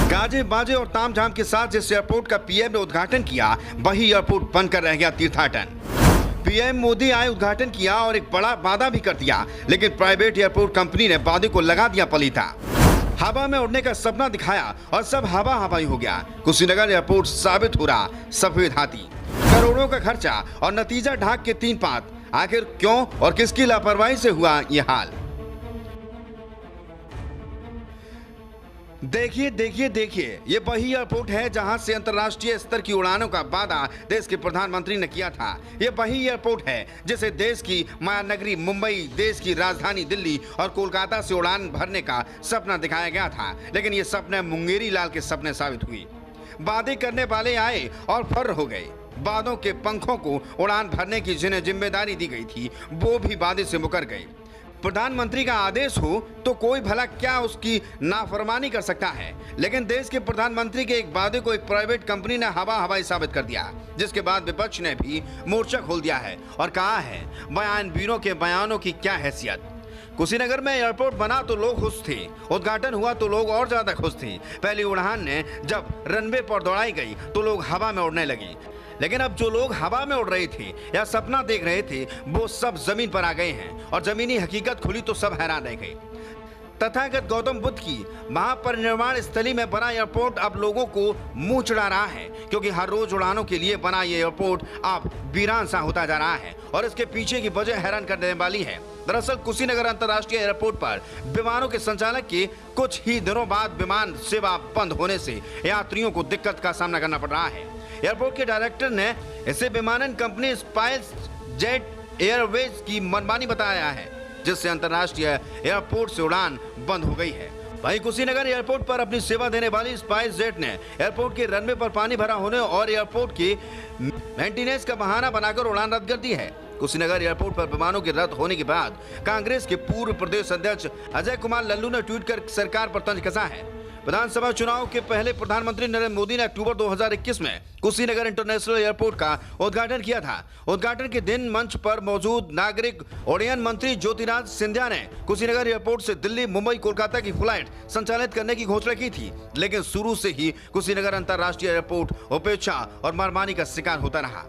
गाजे बाजे और तामझाम के साथ जिस एयरपोर्ट का पीएम ने उद्घाटन किया, वही एयरपोर्ट बनकर रह गया तीर्थाटन। पीएम मोदी आए, उद्घाटन किया और एक बड़ा वादा भी कर दिया, लेकिन प्राइवेट एयरपोर्ट कंपनी ने वादे को लगा दिया पलीता। हवा में उड़ने का सपना दिखाया और सब हवा हवाई हो गया। कुशीनगर एयरपोर्ट साबित हो रहा सफेद हाथी। करोड़ों का खर्चा और नतीजा ढाक के 3 पात। आखिर क्यों और किसकी लापरवाही से हुआ ये हाल? देखिए, ये वही एयरपोर्ट है जहां से अंतर्राष्ट्रीय स्तर की उड़ानों का वादा देश के प्रधानमंत्री ने किया था। ये वही एयरपोर्ट है जिसे देश की महानगरी मुंबई, देश की राजधानी दिल्ली और कोलकाता से उड़ान भरने का सपना दिखाया गया था, लेकिन ये सपने मुंगेरी लाल के सपने साबित हुई। वादे करने वाले आए और फर्र हो गए। वादों के पंखों को उड़ान भरने की जिन्हें जिम्मेदारी दी गई थी, वो भी वादे से मुकर गए। प्रधानमंत्री का आदेश हो तो कोई भला क्या उसकी नाफरमानी कर सकता है, लेकिन देश के प्रधानमंत्री के एक वादे को एक प्राइवेट कंपनी ने हवा हवाई साबित कर दिया, जिसके बाद विपक्ष ने भी मोर्चा खोल दिया है और कहा है बयानवीरों के बयानों की क्या हैसियत। कुशीनगर में एयरपोर्ट बना तो लोग खुश थे, उद्घाटन हुआ तो लोग और ज्यादा खुश थे। पहली उड़ान ने जब रनवे पर दौड़ाई गई तो लोग हवा में उड़ने लगे, लेकिन अब जो लोग हवा में उड़ रहे थे या सपना देख रहे थे, वो सब जमीन पर आ गए हैं और जमीनी हकीकत खुली तो सब हैरान रह गए। तथागत गौतम बुद्ध की महापरिनिर्वाण स्थली में बना एयरपोर्ट अब लोगों को मुंह चिढ़ा रहा है, क्योंकि हर रोज उड़ानों के लिए बना ये एयरपोर्ट अब वीरान सा होता जा रहा है और इसके पीछे की वजह हैरान कर देने वाली है। दरअसल कुशीनगर अंतर्राष्ट्रीय एयरपोर्ट पर विमानों के संचालक के कुछ ही दिनों बाद विमान सेवा बंद होने से यात्रियों को दिक्कत का सामना करना पड़ रहा है। एयरपोर्ट के डायरेक्टर ने इसे विमानन कंपनी स्पाइस जेट एयरवेज की मनमानी बताया है, जिससे अंतर्राष्ट्रीय एयरपोर्ट से उड़ान बंद हो गई है। वहीं कुशीनगर एयरपोर्ट पर अपनी सेवा देने वाली स्पाइस जेट ने एयरपोर्ट के रनवे पर पानी भरा होने और एयरपोर्ट के मेंटेनेंस का बहाना बनाकर उड़ान रद्द कर दी है। कुशीनगर एयरपोर्ट पर विमानों के रद्द होने के बाद कांग्रेस के पूर्व प्रदेश अध्यक्ष अजय कुमार लल्लू ने ट्वीट कर सरकार पर तंज कसा है। विधानसभा चुनाव के पहले प्रधानमंत्री नरेंद्र मोदी ने अक्टूबर 2021 में कुशीनगर इंटरनेशनल एयरपोर्ट का उद्घाटन किया था। उद्घाटन के दिन मंच पर मौजूद नागरिक उड्डयन मंत्री ज्योतिराज सिंधिया ने कुशीनगर एयरपोर्ट से दिल्ली, मुंबई, कोलकाता की फ्लाइट संचालित करने की घोषणा की थी, लेकिन शुरू से ही कुशीनगर अंतर्राष्ट्रीय एयरपोर्ट उपेक्षा और मनमानी का शिकार होता रहा।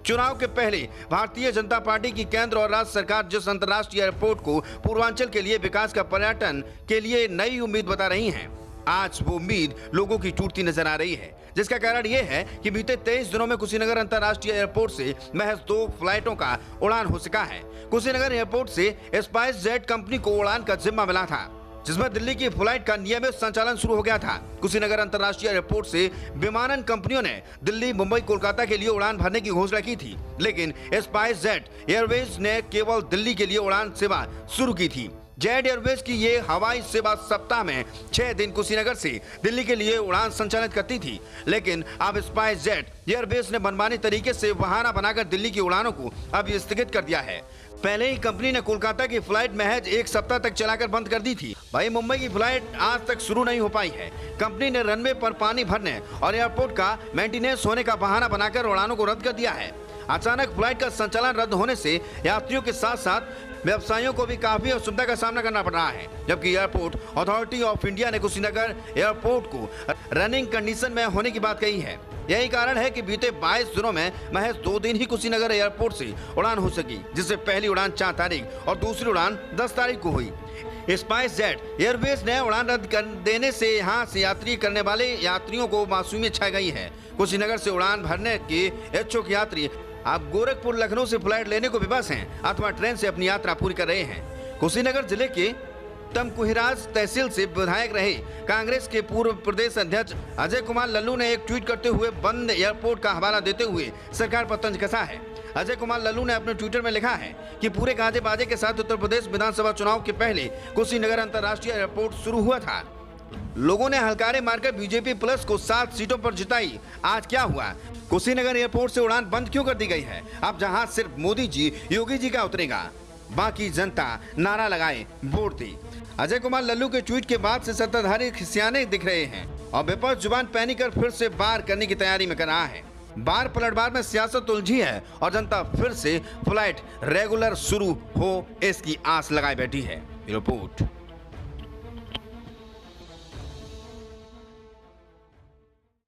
चुनाव के पहले भारतीय जनता पार्टी की केंद्र और राज्य सरकार जिस अंतर्राष्ट्रीय एयरपोर्ट को पूर्वांचल के लिए विकास का पर्यटन के लिए नई उम्मीद बता रही है, आज वो उम्मीद लोगों की टूटती नजर आ रही है, जिसका कारण ये है कि बीते 23 दिनों में कुशीनगर अंतर्राष्ट्रीय एयरपोर्ट से महज 2 फ्लाइटों का उड़ान हो सका है। कुशीनगर एयरपोर्ट से स्पाइस जेट कंपनी को उड़ान का जिम्मा मिला था, जिसमें दिल्ली की फ्लाइट का नियमित संचालन शुरू हो गया था। कुशीनगर अंतर्राष्ट्रीय एयरपोर्ट से विमानन कंपनियों ने दिल्ली, मुंबई, कोलकाता के लिए उड़ान भरने की घोषणा की थी, लेकिन स्पाइस जेट एयरवेज ने केवल दिल्ली के लिए उड़ान सेवा शुरू की थी। जेट एयरवेज की ये हवाई सेवा सप्ताह में 6 दिन कुशीनगर से दिल्ली के लिए उड़ान संचालित करती थी, लेकिन अब स्पाइस जेट एयरवेज ने मनमानी तरीके से बहाना बनाकर दिल्ली की उड़ानों को अब स्थगित कर दिया है। पहले ही कंपनी ने कोलकाता की फ्लाइट महज 1 सप्ताह तक चलाकर बंद कर दी थी। वहीं मुंबई की फ्लाइट आज तक शुरू नहीं हो पाई है। कंपनी ने रनवे पर पानी भरने और एयरपोर्ट का मेंटेनेंस होने का बहाना बनाकर उड़ानों को रद्द कर दिया है। अचानक फ्लाइट का संचालन रद्द होने से यात्रियों के साथ साथ व्यवसायियों को भी काफी असुविधा का सामना करना पड़ रहा है, जबकि एयरपोर्ट अथॉरिटी ऑफ इंडिया ने कुशीनगर एयरपोर्ट को रनिंग कंडीशन में होने की बात कही है। यही कारण है कि बीते 22 दिनों में महज 2 दिन ही कुशीनगर एयरपोर्ट से उड़ान हो सकी, जिससे पहली उड़ान 4 तारीख और दूसरी उड़ान 10 तारीख को हुई। स्पाइस जेट एयरवेज ने उड़ान रद्द कर देने से यहाँ से यात्री करने वाले यात्रियों को मासूमियत छा गई है। कुशीनगर से उड़ान भरने के इच्छुक यात्री अब गोरखपुर, लखनऊ से फ्लाइट लेने को विवश हैं अथवा ट्रेन से अपनी यात्रा पूरी कर रहे हैं। कुशीनगर जिले के तमकुहिराज तहसील से विधायक रहे कांग्रेस के पूर्व प्रदेश अध्यक्ष अजय कुमार लल्लू ने एक ट्वीट करते हुए बंद एयरपोर्ट का हवाला देते हुए सरकार पर तंज कसा है। अजय कुमार लल्लू ने अपने ट्विटर में लिखा है कि पूरे गाजे बाजे के साथ उत्तर प्रदेश विधानसभा चुनाव के पहले कुशीनगर अंतर्राष्ट्रीय एयरपोर्ट शुरू हुआ था। लोगों ने हलकारे मारकर बीजेपी प्लस को 7 सीटों पर जिताई। आज क्या हुआ? कुशीनगर एयरपोर्ट से उड़ान बंद क्यों कर दी गई है? अब जहां सिर्फ मोदी जी, योगी जी का उतरेगा, बाकी जनता नारा लगाए वोट दे। अजय कुमार लल्लू के ट्वीट के बाद से सत्ताधारी खिसियाने दिख रहे हैं और विपक्ष जुबान पहनी कर फिर से बार करने की तैयारी में कर रहा है। बार पलटवार में सियासत उलझी है और जनता फिर से फ्लाइट रेगुलर शुरू हो इसकी आस लगाए बैठी है। रिपोर्ट।